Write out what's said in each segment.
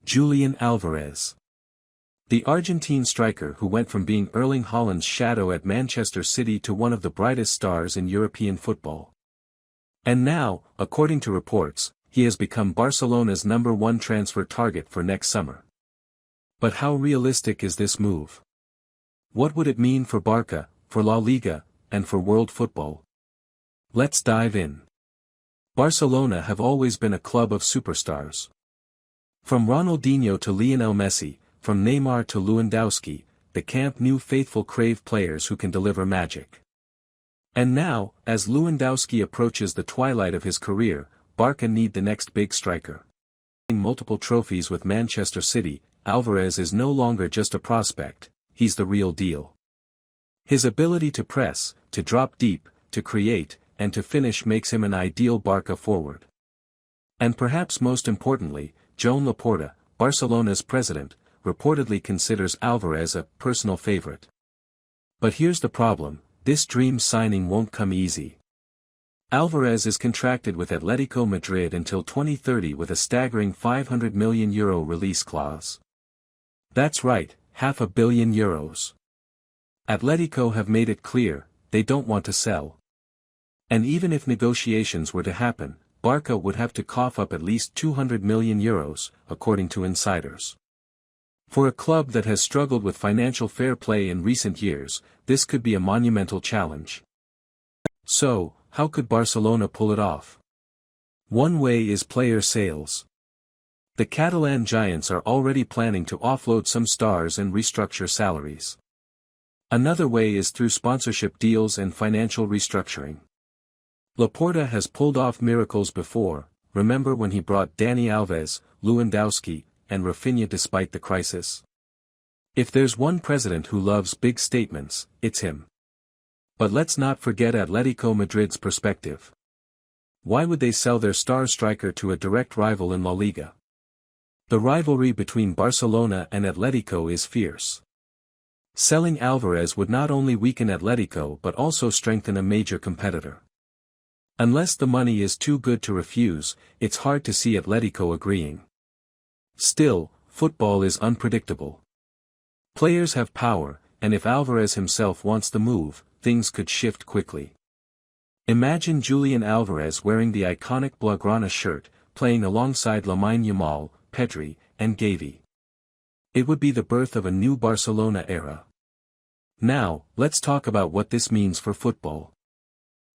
Julián Álvarez. The Argentine striker who went from being Erling Haaland's shadow at Manchester City to one of the brightest stars in European football. And now, according to reports, he has become Barcelona's #1 transfer target for next summer. But how realistic is this move? What would it mean for Barça, for La Liga, and for world football? Let's dive in. Barcelona have always been a club of superstars. From Ronaldinho to Lionel Messi, from Neymar to Lewandowski, the Camp Nou faithful crave players who can deliver magic. And now, as Lewandowski approaches the twilight of his career, Barça need the next big striker. Multiple trophies with Manchester City, Álvarez is no longer just a prospect, he's the real deal. His ability to press, to drop deep, to create, and to finish makes him an ideal Barça forward. And perhaps most importantly, Joan Laporta, Barcelona's president, reportedly considers Álvarez a personal favorite. But here's the problem, this dream signing won't come easy. Álvarez is contracted with Atlético Madrid until 2030 with a staggering €500 million release clause. That's right, €500 million. Atlético have made it clear, they don't want to sell. And even if negotiations were to happen, Barça would have to cough up at least €200 million, according to insiders. For a club that has struggled with financial fair play in recent years, this could be a monumental challenge. So, how could Barcelona pull it off? One way is player sales. The Catalan giants are already planning to offload some stars and restructure salaries. Another way is through sponsorship deals and financial restructuring. Laporta has pulled off miracles before, remember when he brought Dani Alves, Lewandowski, and Rafinha despite the crisis? If there's one president who loves big statements, it's him. But let's not forget Atlético Madrid's perspective. Why would they sell their star striker to a direct rival in La Liga? The rivalry between Barcelona and Atlético is fierce. Selling Álvarez would not only weaken Atlético but also strengthen a major competitor. Unless the money is too good to refuse, it's hard to see Atlético agreeing. Still, football is unpredictable. Players have power, and if Álvarez himself wants the move, things could shift quickly. Imagine Julián Álvarez wearing the iconic Blaugrana shirt, playing alongside Lamine Yamal, Pedri, and Gavi. It would be the birth of a new Barcelona era. Now, let's talk about what this means for football.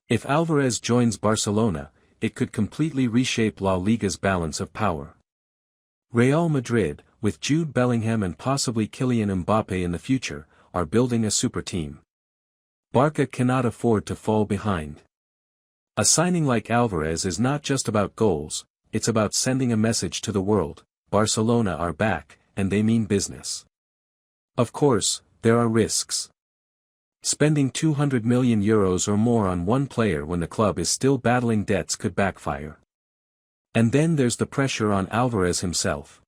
If Álvarez joins Barcelona, it could completely reshape La Liga's balance of power. Real Madrid, with Jude Bellingham and possibly Kylian Mbappé in the future, are building a super team. Barça cannot afford to fall behind. A signing like Álvarez is not just about goals, it's about sending a message to the world, Barcelona are back, and they mean business. Of course, there are risks. Spending €200 million or more on one player when the club is still battling debts could backfire. And then there's the pressure on Álvarez himself.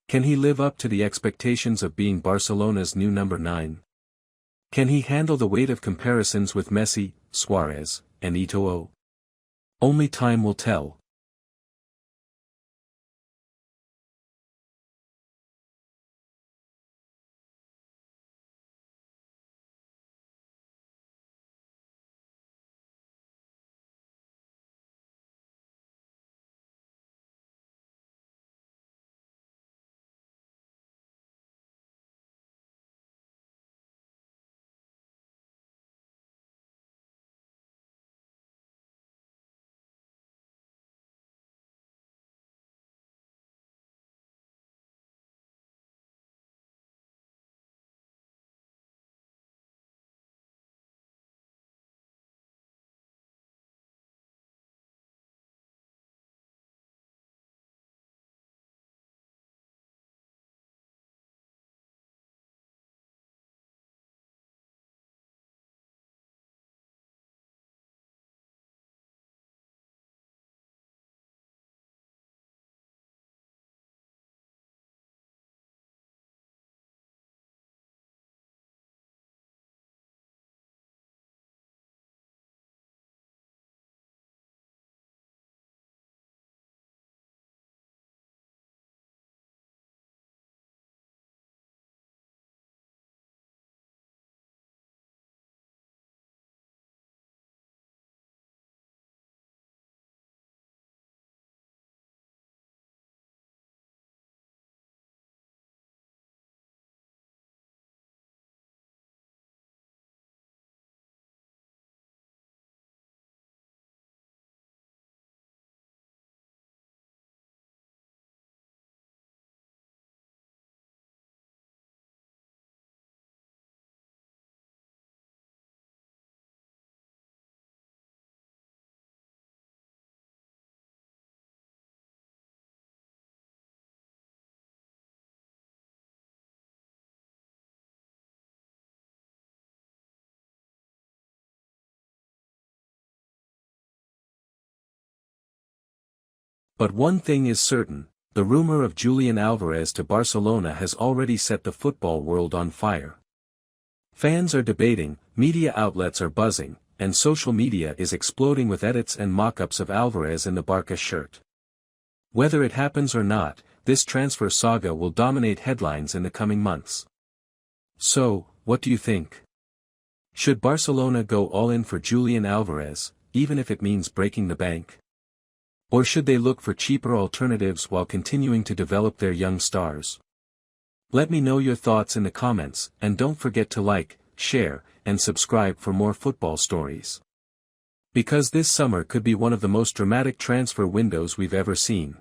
Can he live up to the expectations of being Barcelona's new number 9? Can he handle the weight of comparisons with Messi, Suarez, and Eto'o? Only time will tell. But one thing is certain, the rumor of Julián Álvarez to Barcelona has already set the football world on fire. Fans are debating, media outlets are buzzing, and social media is exploding with edits and mock-ups of Álvarez in the Barca shirt. Whether it happens or not, this transfer saga will dominate headlines in the coming months. So, what do you think? Should Barcelona go all in for Julián Álvarez, even if it means breaking the bank? Or should they look for cheaper alternatives while continuing to develop their young stars? Let me know your thoughts in the comments, and don't forget to like, share, and subscribe for more football stories. Because this summer could be one of the most dramatic transfer windows we've ever seen.